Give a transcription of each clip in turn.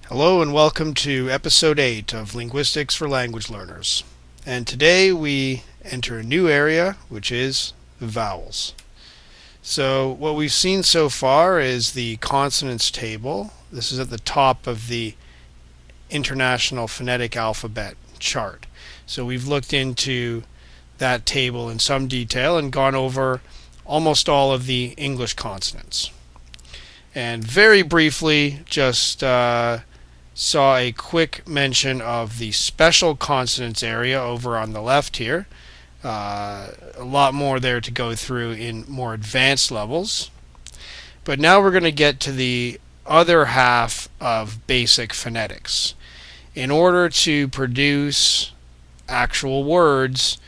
Hello and welcome to episode 8 of Linguistics for Language Learners. And today we enter a new area, which is vowels. So what we've seen so far is the consonants table. This is at the top of the International Phonetic Alphabet chart. So we've looked into that table in some detail and gone over almost all of the English consonants. And very briefly, just saw a quick mention of the special consonants area over on the left here. A lot more there to go through in more advanced levels. But now we're going to get to the other half of basic phonetics. In order to produce actual words,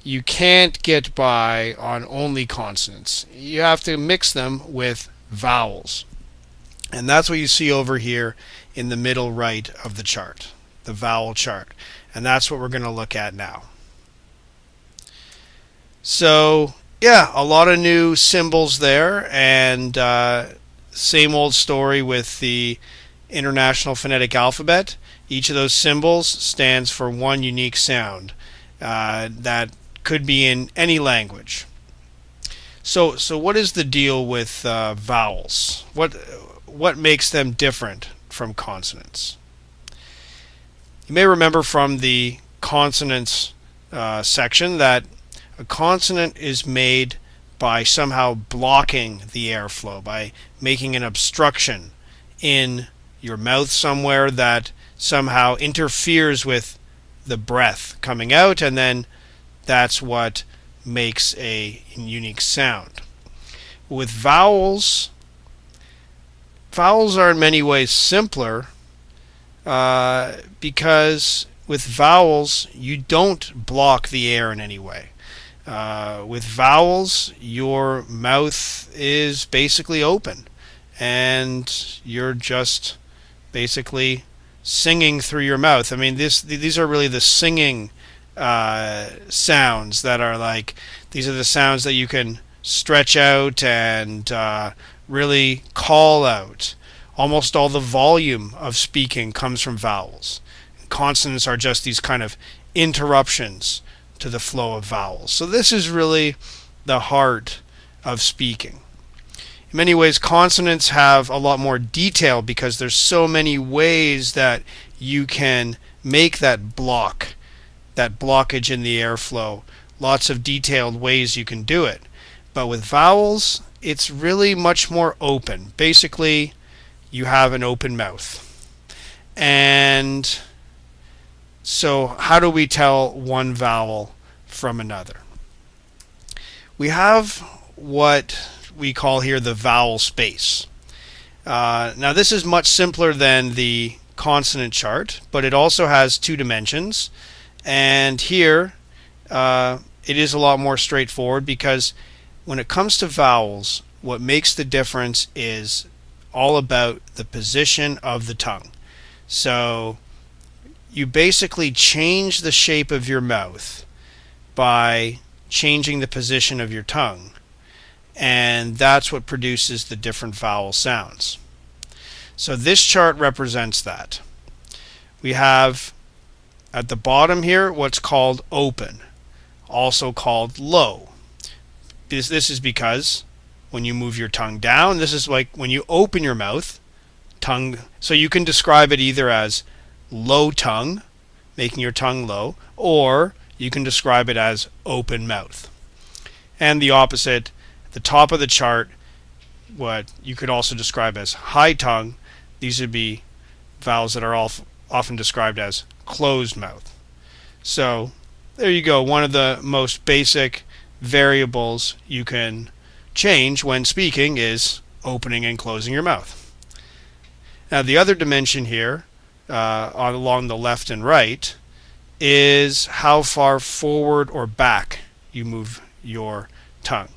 you can't get by on only consonants. You have to mix them with vowels. And that's what you see over here in the middle right of the chart, the vowel chart. And that's what we're going to look at now. So, yeah, a lot of new symbols there, and same old story with the International Phonetic Alphabet. Each of those symbols stands for one unique sound that could be in any language. So what is the deal with vowels? What makes them different from consonants? You may remember from the consonants section that a consonant is made by somehow blocking the airflow, by making an obstruction in your mouth somewhere that somehow interferes with the breath coming out, and then that's what makes a unique sound. With vowels are in many ways simpler because with vowels you don't block the air in any way. With vowels, your mouth is basically open and you're just basically singing through your mouth. I mean, these are really the singing sounds that are like, these are the sounds that you can stretch out and really call out. Almost all the volume of speaking comes from vowels. Consonants are just these kind of interruptions to the flow of vowels. So this is really the heart of speaking. In many ways, consonants have a lot more detail because there's so many ways that you can make that blockage in the airflow. Lots of detailed ways you can do it. But with vowels, it's really much more open. Basically, you have an open mouth. And so how do we tell one vowel from another? We have what we call here the vowel space. Now this is much simpler than the consonant chart, but it also has two dimensions. And here it is a lot more straightforward because when it comes to vowels, what makes the difference is all about the position of the tongue. So you basically change the shape of your mouth by changing the position of your tongue, and that's what produces the different vowel sounds. So this chart represents that. We have at the bottom here what's called open, also called low. This is because when you move your tongue down, this is like when you open your mouth, tongue. So you can describe it either as low tongue, making your tongue low, or you can describe it as open mouth. And the opposite, the top of the chart, what you could also describe as high tongue. These would be vowels that are often described as closed mouth. So there you go, one of the most basic variables you can change when speaking is opening and closing your mouth. Now the other dimension here along the left and right is how far forward or back you move your tongue.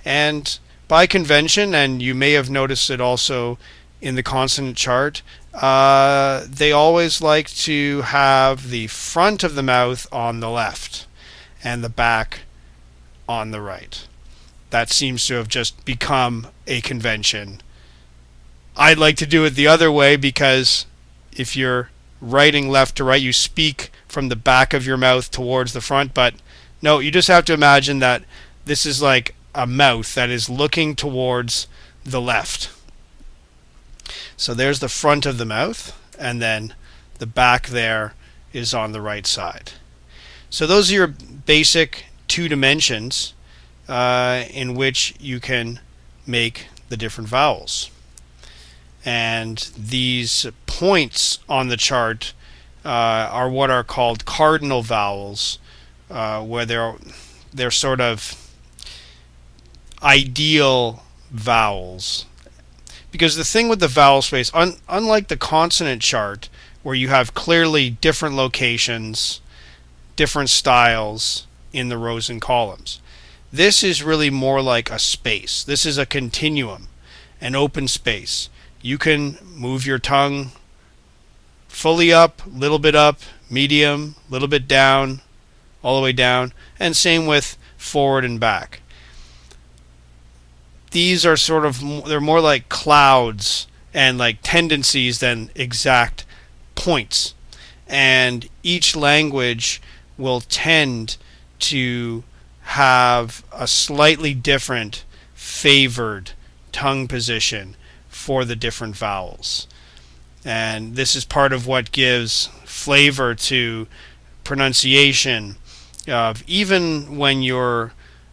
And by convention, and you may have noticed it also in the consonant chart, they always like to have the front of the mouth on the left and the back on the right. That seems to have just become a convention. I'd like to do it the other way because if you're writing left to right, you speak from the back of your mouth towards the front, but no, you just have to imagine that this is like a mouth that is looking towards the left. So there's the front of the mouth, and then the back there is on the right side. So those are your basic two dimensions in which you can make the different vowels. And these points on the chart are what are called cardinal vowels, where they're sort of ideal vowels. Because the thing with the vowel space, unlike the consonant chart, where you have clearly different locations, different styles in the rows and columns, this is really more like a space. This is a continuum, an open space. You can move your tongue fully up, little bit up, medium, little bit down, all the way down, and same with forward and back. These are sort of, they're more like clouds and like tendencies than exact points. And each language will tend to have a slightly different favored tongue position for the different vowels. And this is part of what gives flavor to pronunciation. Even when you're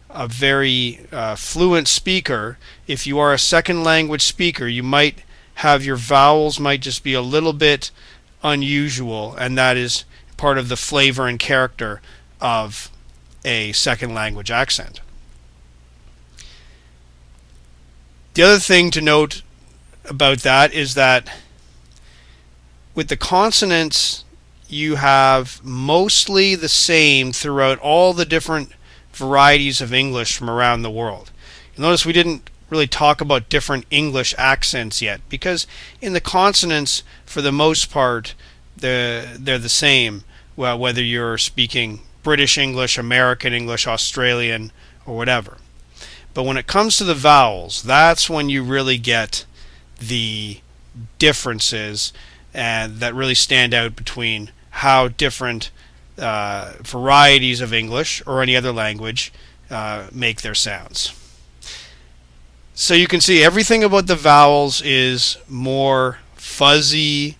a very fluent speaker, if you are a second language speaker, you might have your vowels might just be a little bit unusual, and that is part of the flavor and character of a second language accent. The other thing to note about that is that with the consonants, you have mostly the same throughout all the different varieties of English from around the world. You'll notice we didn't really talk about different English accents yet, because in the consonants, for the most part, they're the same, well, whether you're speaking British English, American English, Australian, or whatever. But when it comes to the vowels, that's when you really get the differences and that really stand out between how different varieties of English or any other language make their sounds. So you can see everything about the vowels is more fuzzy,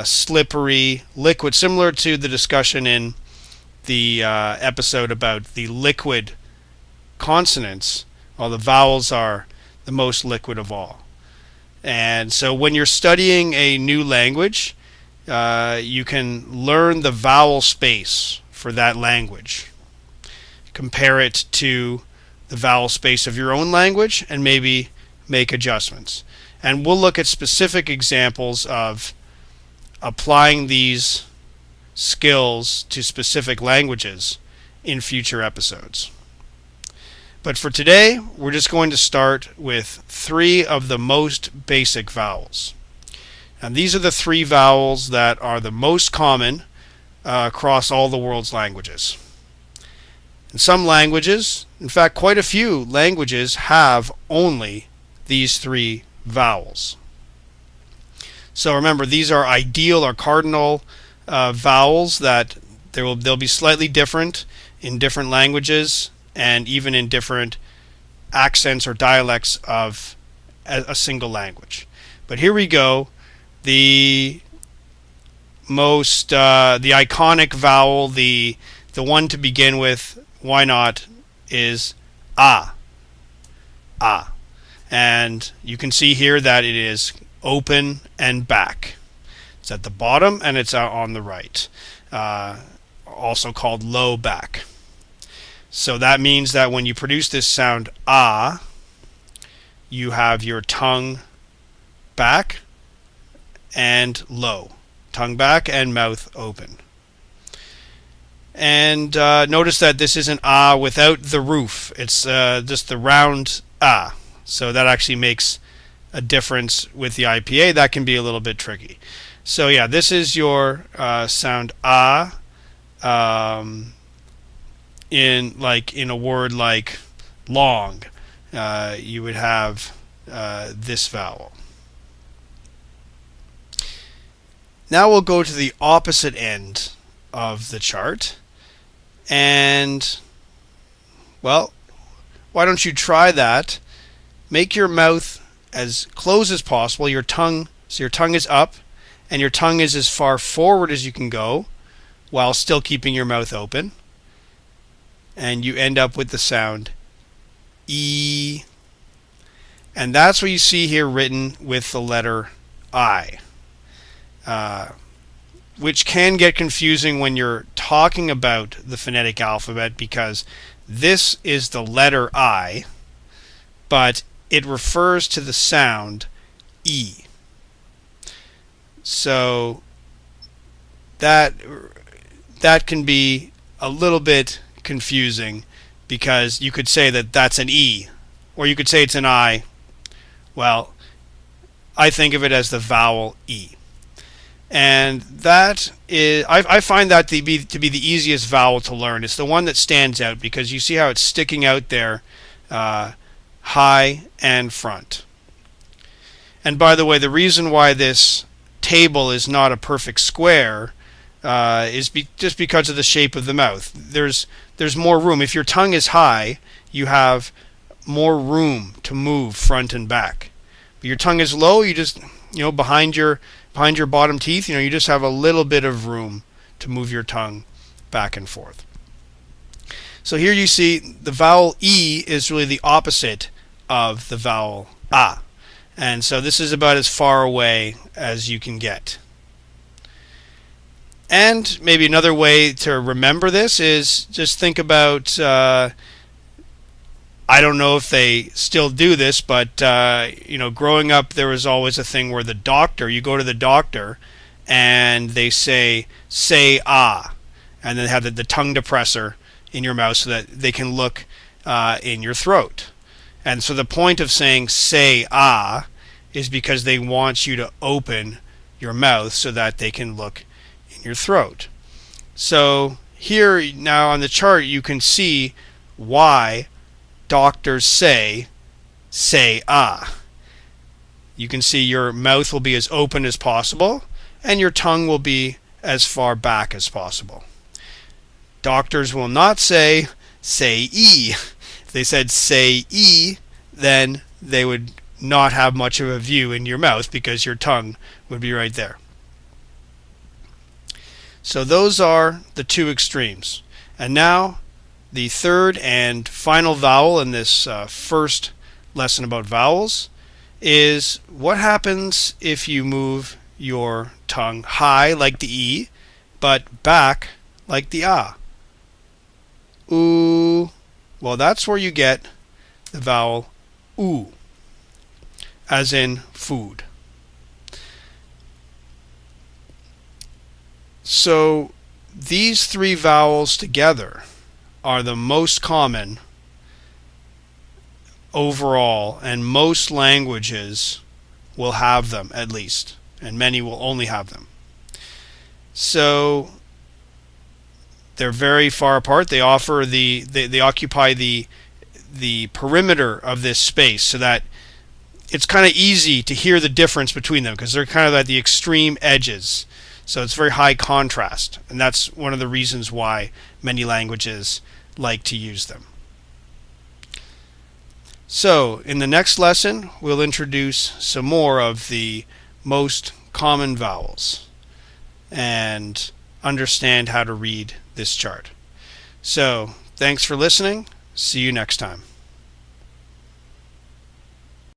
slippery, liquid, similar to the discussion in the episode about the liquid consonants. Well, the vowels are the most liquid of all. And so when you're studying a new language, you can learn the vowel space for that language. Compare it to the vowel space of your own language and maybe make adjustments. And we'll look at specific examples of applying these skills to specific languages in future episodes. But for today, we're just going to start with 3 of the most basic vowels. And these are the 3 vowels that are the most common across all the world's languages. In some languages, in fact quite a few languages, have only these 3 vowels. So remember, these are ideal or cardinal vowels that they'll be slightly different in different languages and even in different accents or dialects of a single language. But here we go. The most the iconic vowel, the one to begin with, why not, is ah. Ah. And you can see here that it is open and back. It's at the bottom and it's out on the right. Also called low back. So that means that when you produce this sound ah, you have your tongue back and low. Tongue back and mouth open. And notice that this is an ah without the roof. It's just the round ah. So that actually makes a difference with the IPA. That can be a little bit tricky. So yeah, this is your sound ah. In a word like long, you would have this vowel. Now we'll go to the opposite end of the chart. And, well, why don't you try that? Make your mouth as close as possible. So your tongue is up, and your tongue is as far forward as you can go while still keeping your mouth open. And you end up with the sound E. And that's what you see here written with the letter I, which can get confusing when you're talking about the phonetic alphabet, because this is the letter I, but it refers to the sound E. So that can be a little bit confusing, because you could say that that's an E, or you could say it's an I. Well, I think of it as the vowel E. And that is, I find that to be the easiest vowel to learn. It's the one that stands out because you see how it's sticking out there, high and front. And by the way, the reason why this table is not a perfect square is just because of the shape of the mouth. There's more room. If your tongue is high, you have more room to move front and back. But your tongue is low, you just, behind your bottom teeth, you just have a little bit of room to move your tongue back and forth. So here you see the vowel E is really the opposite of the vowel A. And so this is about as far away as you can get. And maybe another way to remember this is just think about, I don't know if they still do this, but growing up there was always a thing where you go to the doctor and they say ah, and then have the tongue depressor in your mouth so that they can look in your throat. And so the point of saying say ah is because they want you to open your mouth so that they can look in your throat. So here now on the chart you can see why doctors say ah. You can see your mouth will be as open as possible and your tongue will be as far back as possible. Doctors will not say E. If they said say E, then they would not have much of a view in your mouth because your tongue would be right there. So those are the two extremes. And now the third and final vowel in this first lesson about vowels is what happens if you move your tongue high like the E, but back like the A. Ooh. Well, that's where you get the vowel oo, as in food. So these three vowels together are the most common overall, and most languages will have them at least, and many will only have them. So they're very far apart. They offer they occupy the perimeter of this space, so that it's kind of easy to hear the difference between them because they're kind of at the extreme edges. So it's very high contrast, and that's one of the reasons why many languages like to use them. So in the next lesson, we'll introduce some more of the most common vowels and understand how to read this chart. So thanks for listening. See you next time.